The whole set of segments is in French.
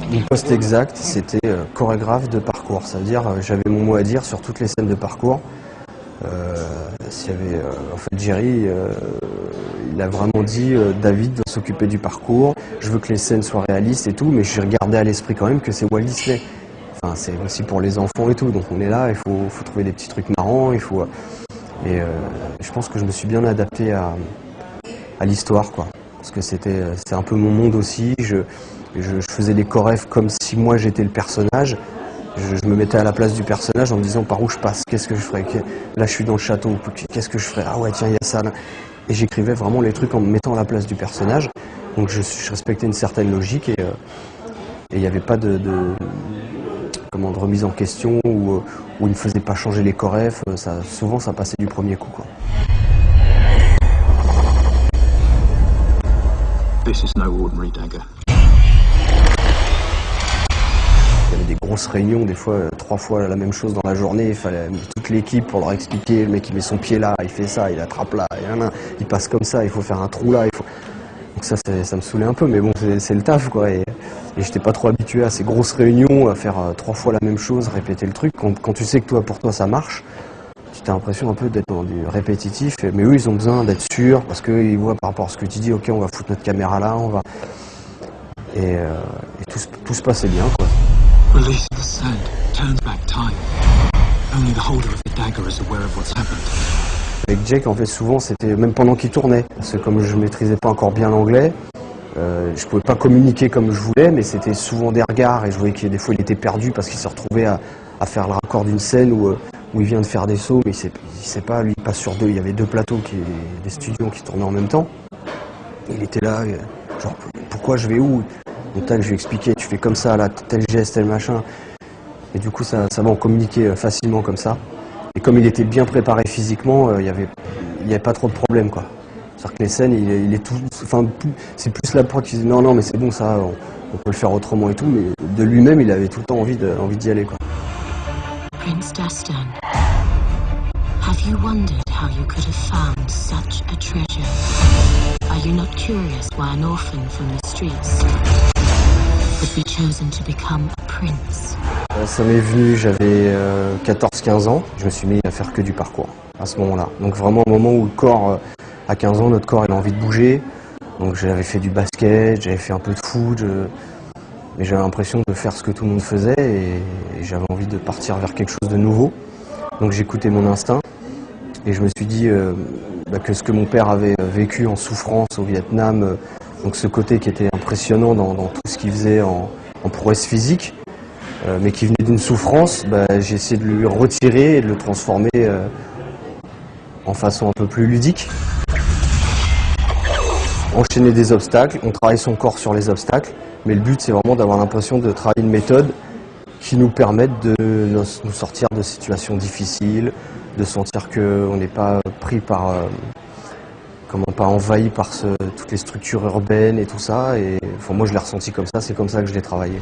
Mon poste exact, c'était chorégraphe de parcours. Ça veut dire j'avais mon mot à dire sur toutes les scènes de parcours. S'il y avait, en fait, Jerry, il a vraiment dit David doit s'occuper du parcours. Je veux que les scènes soient réalistes et tout, mais je regardais à l'esprit quand même que c'est Walt Disney. Enfin, c'est aussi pour les enfants et tout. Donc on est là, il faut trouver des petits trucs marrants. Et je pense que je me suis bien adapté à l'histoire, quoi. Parce que c'est un peu mon monde aussi. Je faisais les chorefs comme si moi j'étais le personnage. Je me mettais à la place du personnage en me disant par où je passe, qu'est-ce que je ferais, là je suis dans le château, qu'est-ce que je ferais, ah ouais tiens il y a ça là. Et j'écrivais vraiment les trucs en me mettant à la place du personnage. Donc je respectais une certaine logique et il n'y avait pas de remise en question où il ne faisait pas changer les chorefs. Souvent ça passait du premier coup, quoi. This is no ordinary dagger. Il y avait des grosses réunions, des fois 3 fois la même chose dans la journée. Il fallait toute l'équipe pour leur expliquer. Le mec il met son pied là, il fait ça, il attrape là, il passe comme ça, il faut faire un trou là. Donc ça me saoulait un peu, mais bon c'est le taf, quoi. Et j'étais pas trop habitué à ces grosses réunions, à faire 3 fois la même chose, répéter le truc. Quand tu sais que pour toi ça marche, tu as l'impression un peu d'être dans du répétitif. Mais eux ils ont besoin d'être sûrs parce qu'ils voient par rapport à ce que tu dis, ok on va foutre notre caméra là, on va. Et tout se passait bien, quoi. Release the sand turns back time. Only the holder of the dagger is aware of what's happened. Avec Jake, en fait, souvent, c'était même pendant qu'il tournait. Parce que comme je maîtrisais pas encore bien l'anglais, je pouvais pas communiquer comme je voulais, mais c'était souvent des regards. Et je voyais que des fois, il était perdu parce qu'il se retrouvait à faire le raccord d'une scène où il vient de faire des sauts, mais il sait pas, lui, il passe sur 2. Il y avait 2 plateaux, des studios qui tournaient en même temps. Il était là, genre, pourquoi je vais où? Donc tac, je lui expliquais, tu fais comme ça, là, tel geste, tel machin. Et du coup, ça va en communiquer facilement comme ça. Et comme il était bien préparé physiquement, il y avait pas trop de problème, quoi. C'est-à-dire que les scènes, il est tout, enfin, c'est plus la prod qui disait non, mais c'est bon, ça, on peut le faire autrement et tout. Mais de lui-même, il avait tout le temps envie d'y aller, quoi. Prince Dastan, have you wondered how you could have found such a treasure? Are you not curious why an orphan from the streets would be chosen to become a prince? Ça m'est venu, j'avais 14-15 ans, je me suis mis à faire que du parcours à ce moment-là. Donc vraiment au moment où le corps, à 15 ans, notre corps il a envie de bouger. Donc j'avais fait du basket, j'avais fait un peu de foot, mais j'avais l'impression de faire ce que tout le monde faisait et j'avais envie de partir vers quelque chose de nouveau. Donc j'écoutais mon instinct et je me suis dit que ce que mon père avait vécu en souffrance au Vietnam, donc ce côté qui était impressionnant dans tout ce qu'il faisait en prouesse physique, mais qui venait d'une souffrance, j'ai essayé de lui retirer et de le transformer en façon un peu plus ludique. Enchaîner des obstacles, on travaille son corps sur les obstacles, mais le but c'est vraiment d'avoir l'impression de travailler une méthode qui nous permette de nous sortir de situations difficiles, de sentir qu'on n'est pas pris par, pas envahi par toutes les structures urbaines et tout ça. Et enfin, moi je l'ai ressenti comme ça, c'est comme ça que je l'ai travaillé.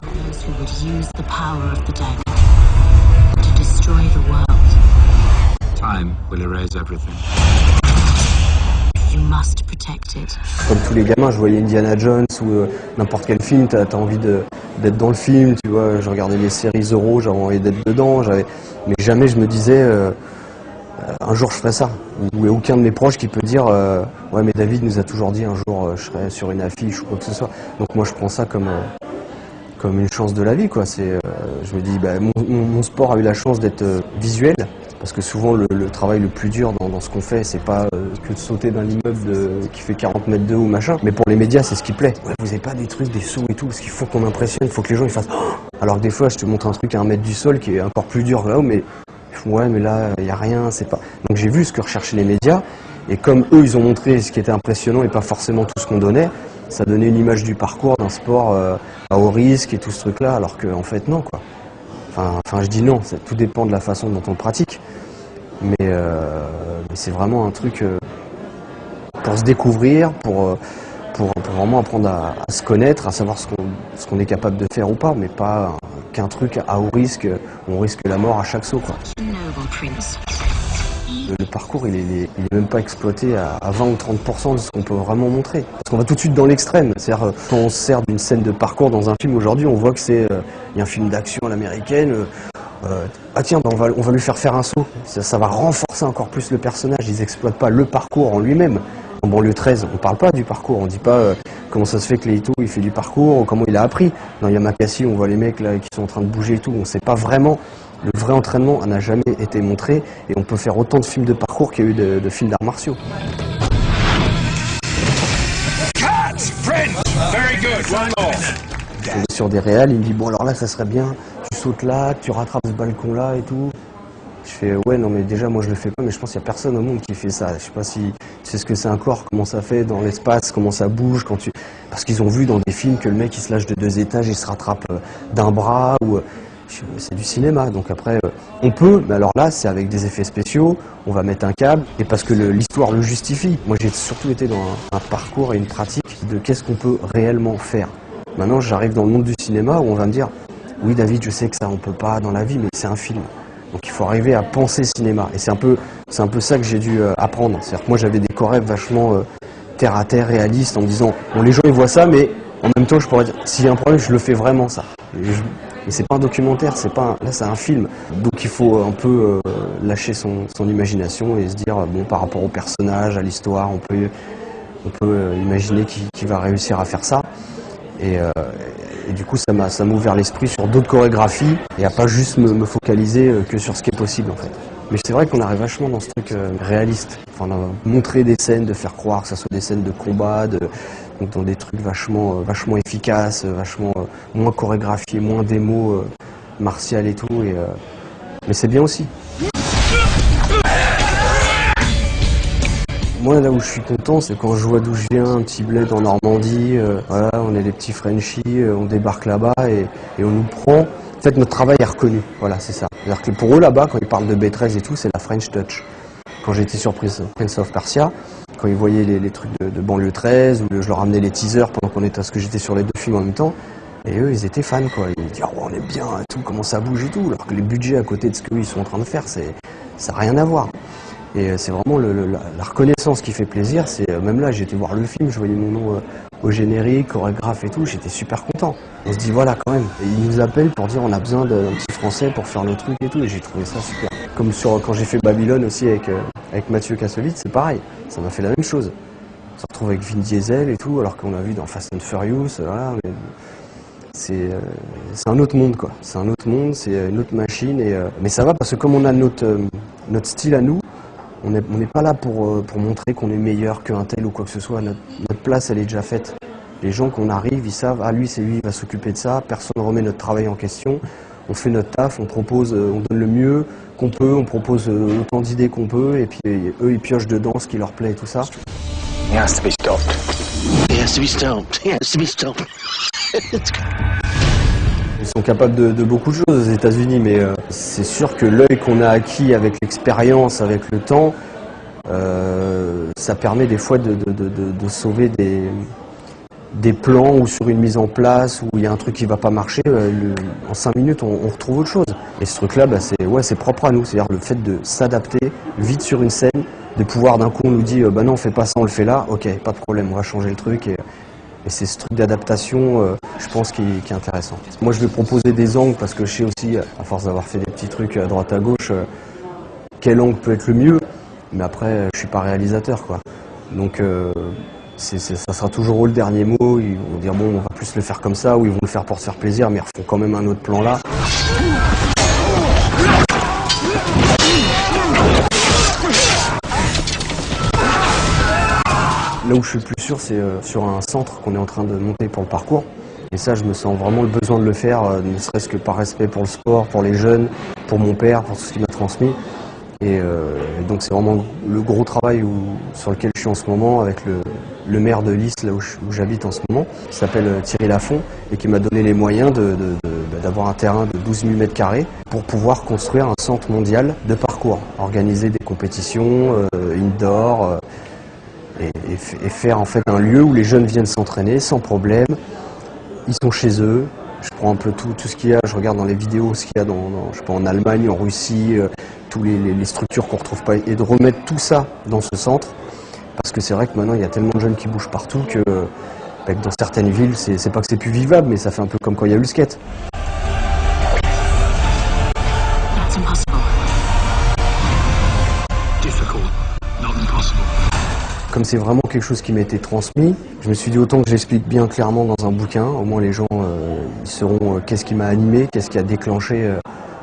Time will erase everything. You must protect it. Comme tous les gamins, je voyais Indiana Jones ou n'importe quel film, t'as envie d'être dans le film, tu vois. Je regardais les séries Zorro, j'avais envie d'être dedans, mais jamais je me disais un jour je ferai ça. Il n'y a aucun de mes proches qui peut dire ouais mais David nous a toujours dit un jour je serai sur une affiche ou quoi que ce soit. Donc moi je prends ça comme une chance de la vie, quoi. Je me dis mon sport a eu la chance d'être visuel. Parce que souvent le travail le plus dur dans ce qu'on fait, c'est pas que de sauter d'un immeuble qui fait 40 mètres de haut, machin. Mais pour les médias, c'est ce qui plaît. Ouais, vous avez pas des trucs, des sauts et tout, parce qu'il faut qu'on impressionne, il faut que les gens ils fassent. Alors que des fois, je te montre un truc à 1 mètre du sol qui est encore plus dur là-haut, mais ouais, mais là, il y a rien, c'est pas. Donc j'ai vu ce que recherchaient les médias, et comme eux, ils ont montré ce qui était impressionnant et pas forcément tout ce qu'on donnait, ça donnait une image du parcours d'un sport à haut risque et tout ce truc-là, alors qu'en fait non, quoi. Enfin, je dis non, tout dépend de la façon dont on le pratique. Mais c'est vraiment un truc pour se découvrir, pour vraiment apprendre à se connaître, à savoir ce qu'on est capable de faire ou pas, mais pas qu'un truc à haut risque, où on risque la mort à chaque saut, quoi. Noble prince, Le parcours, il est même pas exploité à 20 ou 30% de ce qu'on peut vraiment montrer. Parce qu'on va tout de suite dans l'extrême. C'est-à-dire, quand on se sert d'une scène de parcours dans un film aujourd'hui, on voit que c'est y a un film d'action à l'américaine. Ah tiens, on va lui faire un saut. Ça va renforcer encore plus le personnage. Ils exploitent pas le parcours en lui-même. En banlieue 13, on parle pas du parcours. On dit pas comment ça se fait que Leito il fait du parcours, ou comment il a appris. Dans Yamakasi, on voit les mecs là qui sont en train de bouger et tout. On sait pas vraiment. Le vrai entraînement n'a jamais été montré et on peut faire autant de films de parcours qu'il y a eu de films d'arts martiaux. Sur des réals, il me dit bon alors là ça serait bien, tu sautes là, tu rattrapes ce balcon là et tout. Je fais ouais non mais déjà moi je le fais pas, mais je pense qu'il y a personne au monde qui fait ça. Je sais pas si tu sais ce que c'est un corps, comment ça fait dans l'espace, comment ça bouge quand tu. Parce qu'ils ont vu dans des films que le mec il se lâche de 2 étages, il se rattrape d'un bras ou. C'est du cinéma, donc après on peut, mais alors là c'est avec des effets spéciaux, on va mettre un câble, et parce que l'histoire le justifie. Moi j'ai surtout été dans un parcours et une pratique de qu'est-ce qu'on peut réellement faire. Maintenant j'arrive dans le monde du cinéma où on va me dire, oui David je sais que ça on peut pas dans la vie, mais c'est un film. Donc il faut arriver à penser cinéma, et c'est un peu ça que j'ai dû apprendre. C'est-à-dire que moi j'avais des chorégraphes vachement terre à terre, réalistes, en me disant, bon les gens ils voient ça, mais en même temps je pourrais dire, s'il y a un problème je le fais vraiment ça. Et c'est pas un documentaire, là c'est un film. Donc il faut un peu lâcher son imagination et se dire, bon par rapport au personnage, à l'histoire, on peut imaginer qui va réussir à faire ça. Et du coup ça m'a ouvert l'esprit sur d'autres chorégraphies et à pas juste me focaliser que sur ce qui est possible en fait. Mais c'est vrai qu'on arrive vachement dans ce truc réaliste. Enfin, montrer des scènes, de faire croire que ça soit des scènes de combat, donc dans des trucs vachement efficaces, vachement moins chorégraphiés, moins des mots martial et tout. Mais c'est bien aussi. Moi là où je suis content, c'est quand je vois d'où je viens, un petit bled en Normandie, voilà, on est des petits Frenchies, on débarque là-bas et on nous prend. En fait notre travail est reconnu, voilà c'est ça. C'est-à-dire que pour eux là-bas, quand ils parlent de B13 et tout, c'est la French Touch. Quand j'étais sur Prince of Persia, quand ils voyaient les trucs de banlieue 13, ou je leur amenais les teasers pendant parce que j'étais sur les 2 films en même temps, et eux ils étaient fans quoi. Ils me disaient oh, on est bien et tout, comment ça bouge et tout, alors que les budgets à côté de ce qu'ils sont en train de faire, ça n'a rien à voir. Et c'est vraiment la reconnaissance qui fait plaisir. C'est même là, j'ai été voir le film, je voyais mon nom au générique, chorégraphe et tout, j'étais super content. On se dit voilà quand même. Et ils nous appellent pour dire on a besoin d'un petit français pour faire le truc et tout, et j'ai trouvé ça super. Comme quand j'ai fait Babylone aussi avec Mathieu Kassovitz, c'est pareil, ça m'a fait la même chose. On se retrouve avec Vin Diesel et tout, alors qu'on l'a vu dans Fast and Furious, voilà. C'est un autre monde quoi. C'est un autre monde, c'est une autre machine. Mais ça va parce que comme on a notre style à nous. On n'est pas là pour montrer qu'on est meilleur qu'un tel ou quoi que ce soit. Notre place, elle est déjà faite. Les gens qu'on arrive, ils savent, ah lui, c'est lui, il va s'occuper de ça. Personne ne remet notre travail en question. On fait notre taf, on propose, on donne le mieux qu'on peut, on propose autant d'idées qu'on peut, et puis eux, ils piochent dedans ce qui leur plaît et tout ça. He has to be stopped. He has to be stopped. He has to be stopped. Ils sont capables de beaucoup de choses aux États-Unis, mais c'est sûr que l'œil qu'on a acquis avec l'expérience, avec le temps, ça permet des fois de sauver des plans ou sur une mise en place où il y a un truc qui va pas marcher. En 5 minutes, on retrouve autre chose. Et ce truc-là, bah, c'est propre à nous. C'est-à-dire le fait de s'adapter vite sur une scène, de pouvoir d'un coup on nous dit bah non, on fait pas ça, on le fait là. Ok, pas de problème, on va changer le truc. Et c'est ce truc d'adaptation, je pense, qui est intéressant. Moi, je vais proposer des angles parce que je sais aussi, à force d'avoir fait des petits trucs à droite à gauche, quel angle peut être le mieux. Mais après, je suis pas réalisateur, quoi. Donc, ça sera toujours le dernier mot. Ils vont dire bon, on va plus le faire comme ça, ou ils vont le faire pour se faire plaisir, mais ils refont quand même un autre plan là. Là où je suis le plus sûr, c'est sur un centre qu'on est en train de monter pour le parcours. Et ça, je me sens vraiment le besoin de le faire, ne serait-ce que par respect pour le sport, pour les jeunes, pour mon père, pour tout ce qu'il m'a transmis. Et donc c'est vraiment le gros travail sur lequel je suis en ce moment avec le maire de Lys, là où j'habite en ce moment, qui s'appelle Thierry Lafont, et qui m'a donné les moyens d'avoir un terrain de 12 000 m² pour pouvoir construire un centre mondial de parcours, organiser des compétitions indoor, et faire en fait un lieu où les jeunes viennent s'entraîner sans problème. Ils sont chez eux. Je prends un peu tout ce qu'il y a, je regarde dans les vidéos ce qu'il y a je sais pas, en Allemagne, en Russie, tous les structures qu'on retrouve pas, et de remettre tout ça dans ce centre, parce que c'est vrai que maintenant il y a tellement de jeunes qui bougent partout que dans certaines villes, c'est pas que c'est plus vivable, mais ça fait un peu comme quand il y a eu le skate. That's impossible. Difficult, not impossible. Comme c'est vraiment quelque chose qui m'a été transmis, je me suis dit autant que j'explique bien clairement dans un bouquin, au moins les gens ils sauront qu'est-ce qui m'a animé, qu'est-ce qui a déclenché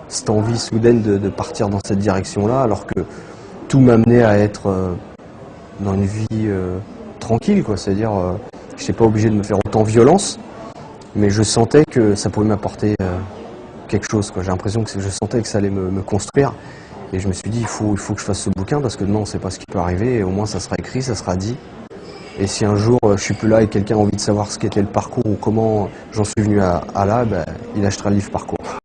cette envie soudaine de partir dans cette direction-là, alors que tout m'amenait à être dans une vie tranquille, quoi. C'est-à-dire, je n'étais pas obligé de me faire autant violence, mais je sentais que ça pouvait m'apporter quelque chose, quoi. J'ai l'impression que je sentais que ça allait me construire. Et je me suis dit, il faut que je fasse ce bouquin parce que non, on ne sait pas ce qui peut arriver et au moins ça sera écrit, ça sera dit. Et si un jour je suis plus là et quelqu'un a envie de savoir ce qu'était le parcours ou comment j'en suis venu à là, il achètera le livre parcours.